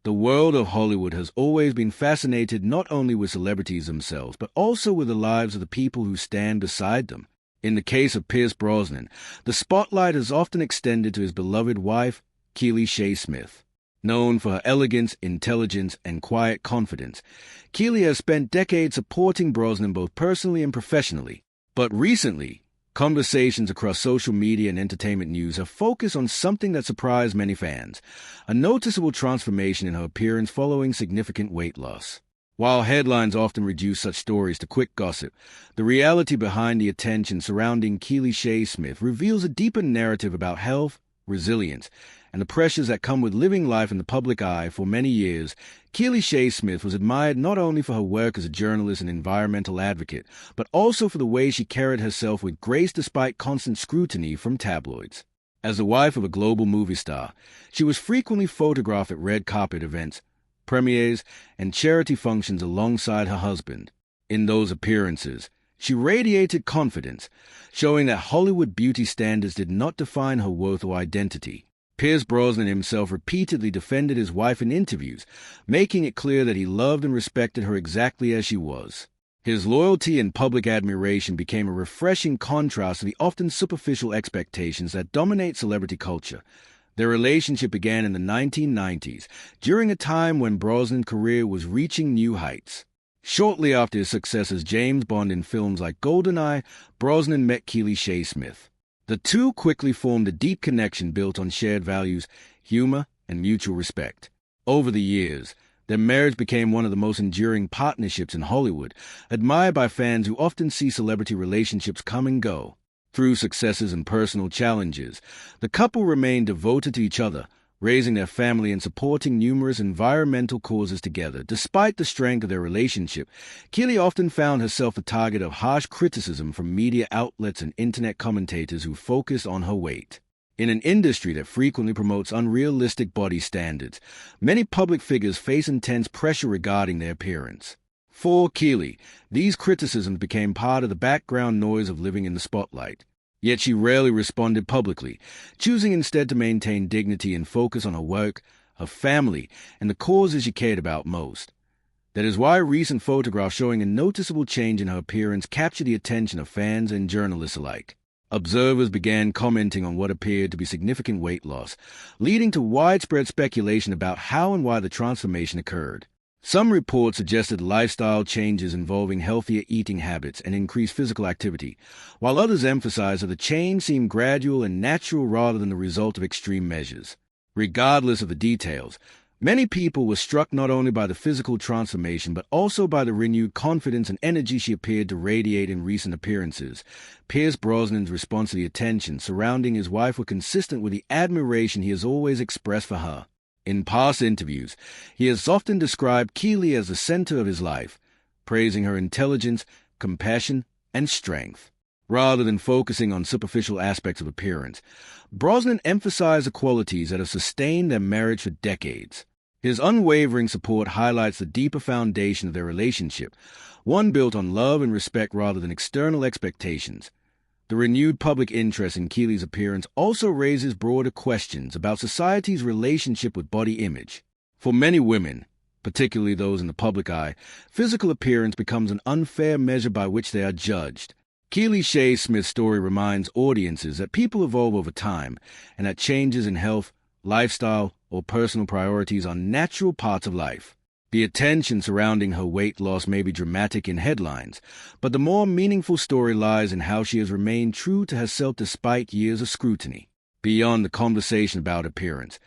The world of Hollywood has always been fascinated not only with celebrities themselves, but also with the lives of the people who stand beside them. In the case of Pierce Brosnan, the spotlight is often extended to his beloved wife, Keely Shaye Smith. Known for her elegance, intelligence, and quiet confidence, Keely has spent decades supporting Brosnan both personally and professionally. But recently, conversations across social media and entertainment news have focused on something that surprised many fans: a noticeable transformation in her appearance following significant weight loss. While headlines often reduce such stories to quick gossip, the reality behind the attention surrounding Keely Shaye Smith reveals a deeper narrative about health, resilience, and the pressures that come with living life in the public eye. For many years, Keely Shaye Smith was admired not only for her work as a journalist and environmental advocate, but also for the way she carried herself with grace despite constant scrutiny from tabloids. As the wife of a global movie star, she was frequently photographed at red carpet events, premieres, and charity functions alongside her husband. In those appearances, she radiated confidence, showing that Hollywood beauty standards did not define her worth or identity. Pierce Brosnan himself repeatedly defended his wife in interviews, making it clear that he loved and respected her exactly as she was. His loyalty and public admiration became a refreshing contrast to the often superficial expectations that dominate celebrity culture. Their relationship began in the 1990s, during a time when Brosnan's career was reaching new heights. Shortly after his success as James Bond in films like GoldenEye, Brosnan met Keely Shaye Smith. The two quickly formed a deep connection built on shared values, humor, and mutual respect. Over the years, their marriage became one of the most enduring partnerships in Hollywood, admired by fans who often see celebrity relationships come and go. Through successes and personal challenges, the couple remained devoted to each other, raising their family and supporting numerous environmental causes together. Despite the strength of their relationship, Keely often found herself a target of harsh criticism from media outlets and internet commentators who focused on her weight. In an industry that frequently promotes unrealistic body standards, many public figures face intense pressure regarding their appearance. For Keely, these criticisms became part of the background noise of living in the spotlight. Yet she rarely responded publicly, choosing instead to maintain dignity and focus on her work, her family, and the causes she cared about most. That is why recent photographs showing a noticeable change in her appearance captured the attention of fans and journalists alike. Observers began commenting on what appeared to be significant weight loss, leading to widespread speculation about how and why the transformation occurred. Some reports suggested lifestyle changes involving healthier eating habits and increased physical activity, while others emphasized that the change seemed gradual and natural rather than the result of extreme measures. Regardless of the details, many people were struck not only by the physical transformation but also by the renewed confidence and energy she appeared to radiate in recent appearances. Pierce Brosnan's response to the attention surrounding his wife were consistent with the admiration he has always expressed for her. In past interviews, he has often described Keely as the center of his life, praising her intelligence, compassion, and strength. Rather than focusing on superficial aspects of appearance, Brosnan emphasized the qualities that have sustained their marriage for decades. His unwavering support highlights the deeper foundation of their relationship, one built on love and respect rather than external expectations. The renewed public interest in Keely's appearance also raises broader questions about society's relationship with body image. For many women, particularly those in the public eye, physical appearance becomes an unfair measure by which they are judged. Keely Shaye Smith's story reminds audiences that people evolve over time and that changes in health, lifestyle, or personal priorities are natural parts of life. The attention surrounding her weight loss may be dramatic in headlines, but the more meaningful story lies in how she has remained true to herself despite years of scrutiny. Beyond the conversation about appearance,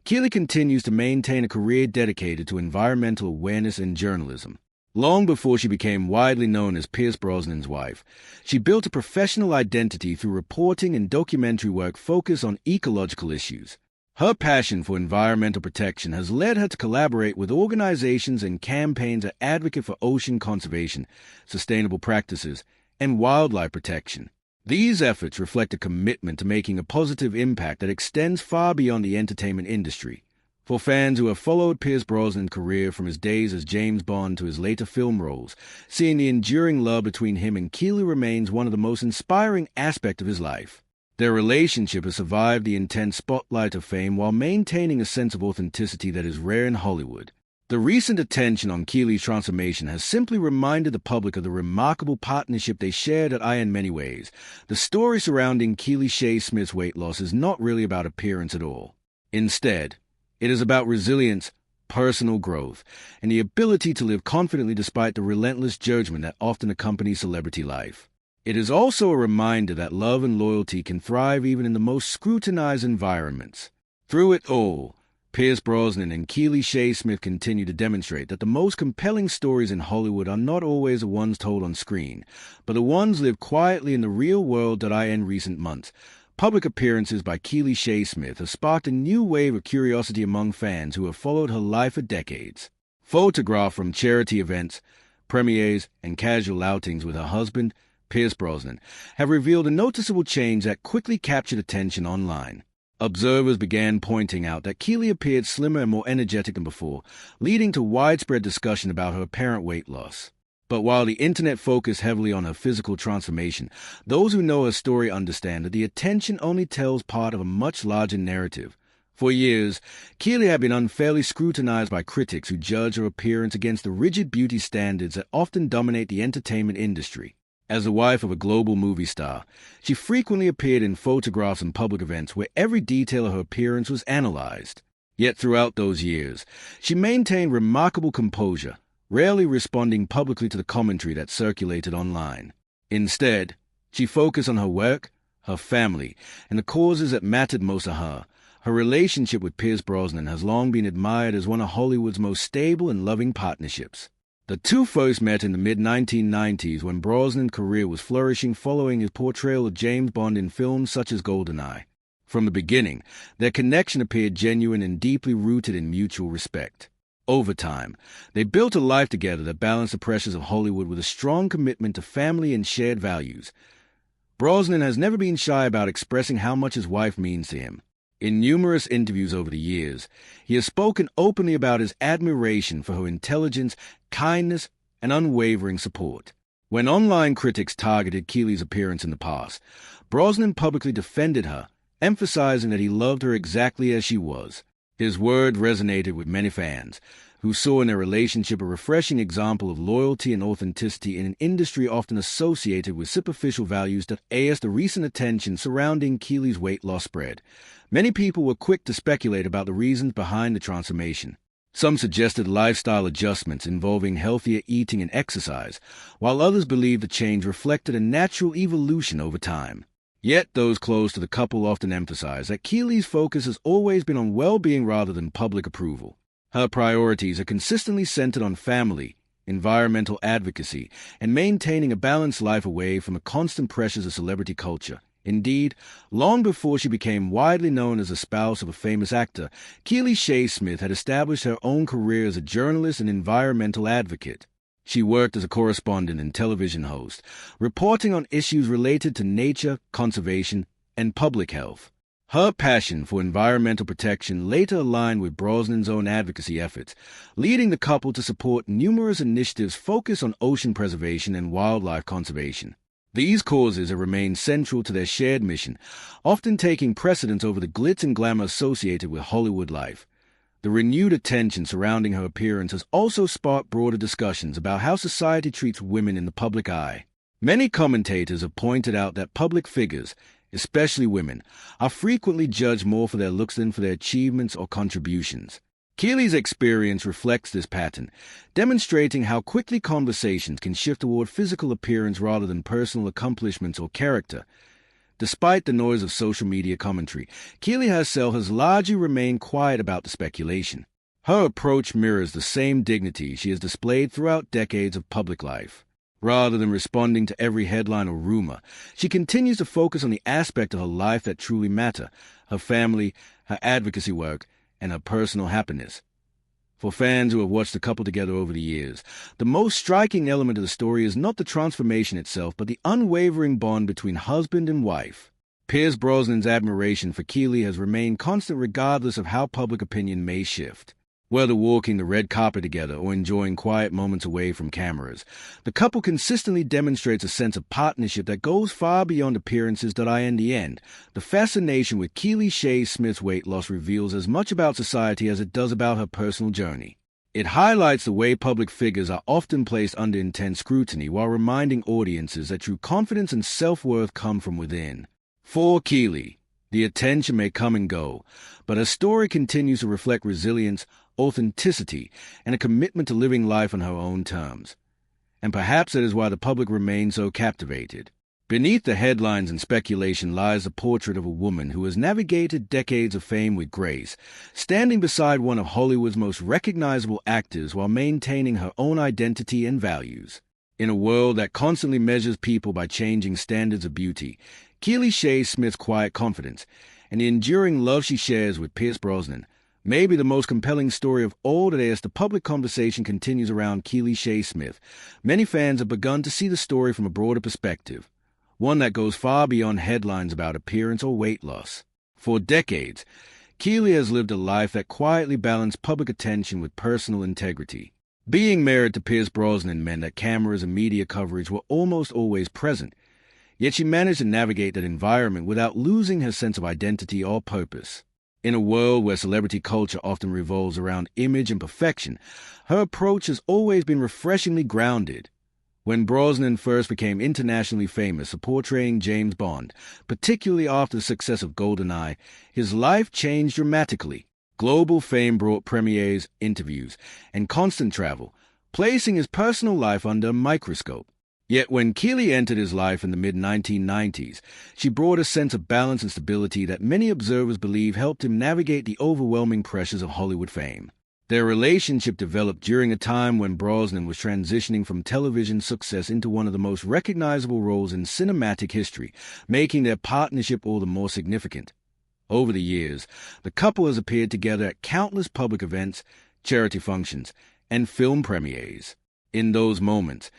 Keely continues to maintain a career dedicated to environmental awareness and journalism. Long before she became widely known as Pierce Brosnan's wife, she built a professional identity through reporting and documentary work focused on ecological issues. Her passion for environmental protection has led her to collaborate with organizations and campaigns that advocate for ocean conservation, sustainable practices, and wildlife protection. These efforts reflect a commitment to making a positive impact that extends far beyond the entertainment industry. For fans who have followed Pierce Brosnan's career from his days as James Bond to his later film roles, seeing the enduring love between him and Keely remains one of the most inspiring aspects of his life. Their relationship has survived the intense spotlight of fame while maintaining a sense of authenticity that is rare in Hollywood. The recent attention on Keely's transformation has simply reminded the public of the remarkable partnership they shared in many ways. The story surrounding Keely Shaye Smith's weight loss is not really about appearance at all. Instead, it is about resilience, personal growth, and the ability to live confidently despite the relentless judgment that often accompanies celebrity life. It is also a reminder that love and loyalty can thrive even in the most scrutinized environments. Through it all, Pierce Brosnan and Keely Shaye Smith continue to demonstrate that the most compelling stories in Hollywood are not always the ones told on screen, but the ones lived quietly in the real world. In recent months, public appearances by Keely Shaye Smith have sparked a new wave of curiosity among fans who have followed her life for decades. Photographed from charity events, premieres, and casual outings with her husband, Pierce Brosnan, have revealed a noticeable change that quickly captured attention online. Observers began pointing out that Keely appeared slimmer and more energetic than before, leading to widespread discussion about her apparent weight loss. But while the internet focused heavily on her physical transformation, those who know her story understand that the attention only tells part of a much larger narrative. For years, Keely had been unfairly scrutinized by critics who judge her appearance against the rigid beauty standards that often dominate the entertainment industry. As the wife of a global movie star, she frequently appeared in photographs and public events where every detail of her appearance was analyzed. Yet throughout those years, she maintained remarkable composure, rarely responding publicly to the commentary that circulated online. Instead, she focused on her work, her family, and the causes that mattered most to her. Her relationship with Pierce Brosnan has long been admired as one of Hollywood's most stable and loving partnerships. The two first met in the mid-1990s when Brosnan's career was flourishing following his portrayal of James Bond in films such as GoldenEye. From the beginning, their connection appeared genuine and deeply rooted in mutual respect. Over time, they built a life together that balanced the pressures of Hollywood with a strong commitment to family and shared values. Brosnan has never been shy about expressing how much his wife means to him. In numerous interviews over the years, he has spoken openly about his admiration for her intelligence, kindness, and unwavering support. When online critics targeted Keely's appearance in the past, Brosnan publicly defended her, emphasizing that he loved her exactly as she was. His word resonated with many fans, who saw in their relationship a refreshing example of loyalty and authenticity in an industry often associated with superficial values. As the recent attention surrounding Keely's weight loss spread, many people were quick to speculate about the reasons behind the transformation. Some suggested lifestyle adjustments involving healthier eating and exercise, while others believed the change reflected a natural evolution over time. Yet those close to the couple often emphasize that Keely's focus has always been on well-being rather than public approval. Her priorities are consistently centered on family, environmental advocacy, and maintaining a balanced life away from the constant pressures of celebrity culture. Indeed, long before she became widely known as the spouse of a famous actor, Keely Shaye Smith had established her own career as a journalist and environmental advocate. She worked as a correspondent and television host, reporting on issues related to nature, conservation, and public health. Her passion for environmental protection later aligned with Brosnan's own advocacy efforts, leading the couple to support numerous initiatives focused on ocean preservation and wildlife conservation. These causes have remained central to their shared mission, often taking precedence over the glitz and glamour associated with Hollywood life. The renewed attention surrounding her appearance has also sparked broader discussions about how society treats women in the public eye. Many commentators have pointed out that public figures, especially women, are frequently judged more for their looks than for their achievements or contributions. Keely's experience reflects this pattern, demonstrating how quickly conversations can shift toward physical appearance rather than personal accomplishments or character. Despite the noise of social media commentary, Keely herself has largely remained quiet about the speculation. Her approach mirrors the same dignity she has displayed throughout decades of public life. Rather than responding to every headline or rumor, she continues to focus on the aspect of her life that truly matter: her family, her advocacy work, and her personal happiness. For fans who have watched the couple together over the years, the most striking element of the story is not the transformation itself, but the unwavering bond between husband and wife. Pierce Brosnan's admiration for Keely has remained constant regardless of how public opinion may shift. Whether walking the red carpet together or enjoying quiet moments away from cameras, the couple consistently demonstrates a sense of partnership that goes far beyond appearances. In the end, the fascination with Keely Shaye Smith's weight loss reveals as much about society as it does about her personal journey. It highlights the way public figures are often placed under intense scrutiny while reminding audiences that true confidence and self-worth come from within. For Keely, the attention may come and go, but her story continues to reflect resilience, authenticity, and a commitment to living life on her own terms. And perhaps that is why the public remains so captivated. Beneath the headlines and speculation lies the portrait of a woman who has navigated decades of fame with grace, standing beside one of Hollywood's most recognizable actors while maintaining her own identity and values. In a world that constantly measures people by changing standards of beauty, Keely Shaye Smith's quiet confidence and the enduring love she shares with Pierce Brosnan may be the most compelling story of all today. As the public conversation continues around Keely Shaye Smith, many fans have begun to see the story from a broader perspective, one that goes far beyond headlines about appearance or weight loss. For decades, Keely has lived a life that quietly balanced public attention with personal integrity. Being married to Pierce Brosnan meant that cameras and media coverage were almost always present, yet she managed to navigate that environment without losing her sense of identity or purpose. In a world where celebrity culture often revolves around image and perfection, her approach has always been refreshingly grounded. When Brosnan first became internationally famous for portraying James Bond, particularly after the success of GoldenEye, his life changed dramatically. Global fame brought premieres, interviews, and constant travel, placing his personal life under a microscope. Yet when Keely entered his life in the mid-1990s, she brought a sense of balance and stability that many observers believe helped him navigate the overwhelming pressures of Hollywood fame. Their relationship developed during a time when Brosnan was transitioning from television success into one of the most recognizable roles in cinematic history, making their partnership all the more significant. Over the years, the couple has appeared together at countless public events, charity functions, and film premieres. In those moments,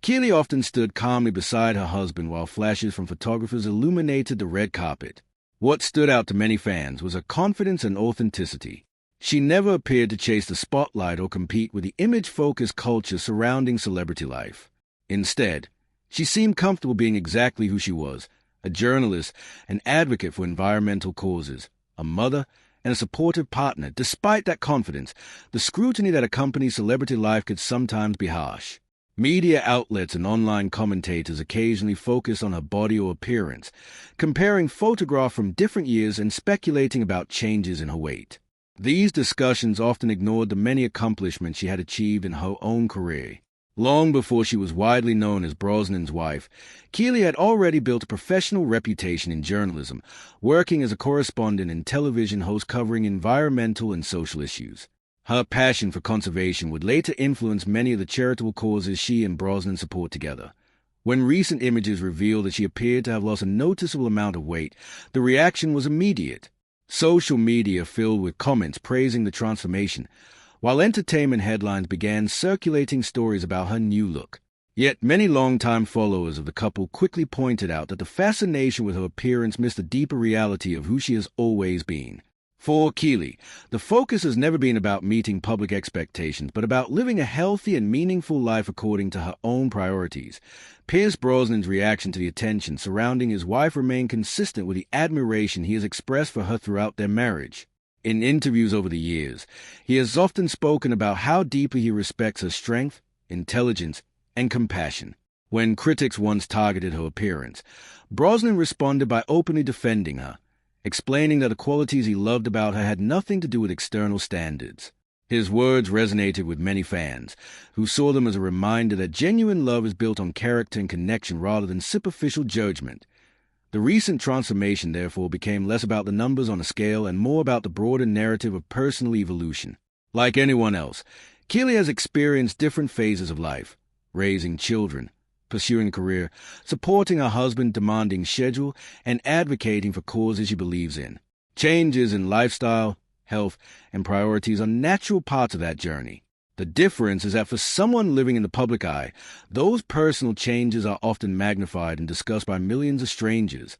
Keely often stood calmly beside her husband while flashes from photographers illuminated the red carpet. What stood out to many fans was her confidence and authenticity. She never appeared to chase the spotlight or compete with the image-focused culture surrounding celebrity life. Instead, she seemed comfortable being exactly who she was, a journalist, an advocate for environmental causes, a mother, and a supportive partner. Despite that confidence, the scrutiny that accompanies celebrity life could sometimes be harsh. Media outlets and online commentators occasionally focus on her body or appearance, comparing photographs from different years and speculating about changes in her weight. These discussions often ignored the many accomplishments she had achieved in her own career. Long before she was widely known as Brosnan's wife, Keely had already built a professional reputation in journalism, working as a correspondent and television host covering environmental and social issues. Her passion for conservation would later influence many of the charitable causes she and Brosnan support together. When recent images revealed that she appeared to have lost a noticeable amount of weight, the reaction was immediate. Social media filled with comments praising the transformation, while entertainment headlines began circulating stories about her new look. Yet many longtime followers of the couple quickly pointed out that the fascination with her appearance missed the deeper reality of who she has always been. For Keely, the focus has never been about meeting public expectations, but about living a healthy and meaningful life according to her own priorities. Pierce Brosnan's reaction to the attention surrounding his wife remained consistent with the admiration he has expressed for her throughout their marriage. In interviews over the years, he has often spoken about how deeply he respects her strength, intelligence, and compassion. When critics once targeted her appearance, Brosnan responded by openly defending her, explaining that the qualities he loved about her had nothing to do with external standards. His words resonated with many fans, who saw them as a reminder that genuine love is built on character and connection rather than superficial judgment. The recent transformation, therefore, became less about the numbers on a scale and more about the broader narrative of personal evolution. Like anyone else, Keely has experienced different phases of life: raising children, pursuing a career, supporting her husband's demanding schedule, and advocating for causes she believes in. Changes in lifestyle, health, and priorities are natural parts of that journey. The difference is that for someone living in the public eye, those personal changes are often magnified and discussed by millions of strangers.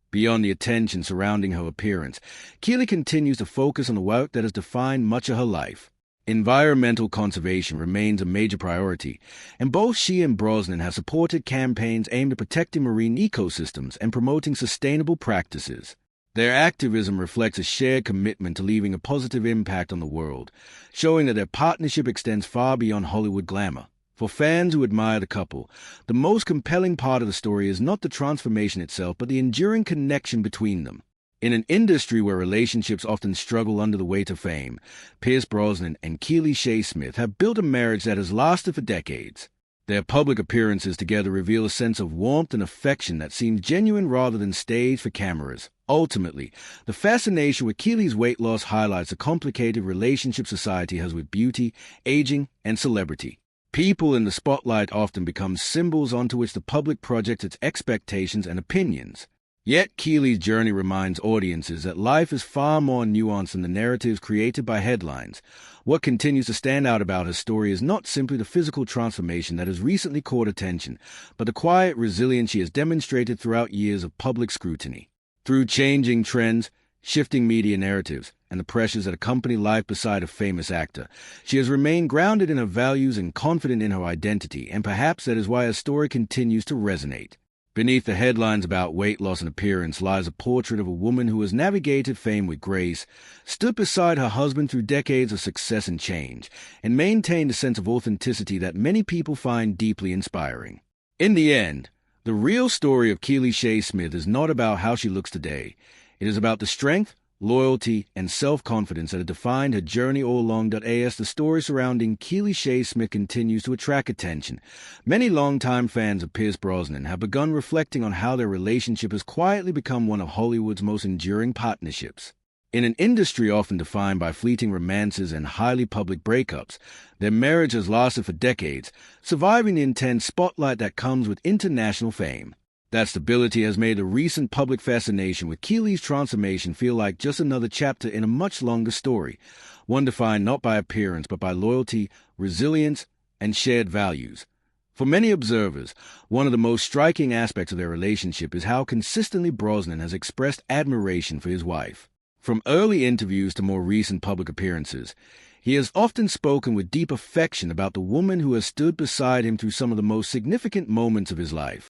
Beyond the attention surrounding her appearance, Keely continues to focus on the work that has defined much of her life: Environmental conservation remains a major priority, and both she and Brosnan have supported campaigns aimed at protecting marine ecosystems and promoting sustainable practices. Their activism reflects a shared commitment to leaving a positive impact on the world, showing that their partnership extends far beyond Hollywood glamour. For fans who admire the couple, the most compelling part of the story is not the transformation itself, but the enduring connection between them. In an industry where relationships often struggle under the weight of fame, Pierce Brosnan and Keely Shaye Smith have built a marriage that has lasted for decades. Their public appearances together reveal a sense of warmth and affection that seems genuine rather than staged for cameras. Ultimately, the fascination with Keely's weight loss highlights the complicated relationship society has with beauty, aging, and celebrity. People in the spotlight often become symbols onto which the public projects its expectations and opinions. Yet Keely's journey reminds audiences that life is far more nuanced than the narratives created by headlines. What continues to stand out about her story is not simply the physical transformation that has recently caught attention, but the quiet resilience she has demonstrated throughout years of public scrutiny. Through changing trends, shifting media narratives, and the pressures that accompany life beside a famous actor, she has remained grounded in her values and confident in her identity, and perhaps that is why her story continues to resonate. Beneath the headlines about weight loss and appearance lies a portrait of a woman who has navigated fame with grace, stood beside her husband through decades of success and change, and maintained a sense of authenticity that many people find deeply inspiring. In the end, the real story of Keely Shaye Smith is not about how she looks today. It is about the strength, loyalty, and self-confidence that have defined her journey all along. As the story surrounding Keely Shaye Smith continues to attract attention, many longtime fans of Pierce Brosnan have begun reflecting on how their relationship has quietly become one of Hollywood's most enduring partnerships. In an industry often defined by fleeting romances and highly public breakups, their marriage has lasted for decades, surviving the intense spotlight that comes with international fame. That stability has made the recent public fascination with Keely's transformation feel like just another chapter in a much longer story, one defined not by appearance but by loyalty, resilience, and shared values. For many observers, one of the most striking aspects of their relationship is how consistently Brosnan has expressed admiration for his wife. From early interviews to more recent public appearances, he has often spoken with deep affection about the woman who has stood beside him through some of the most significant moments of his life.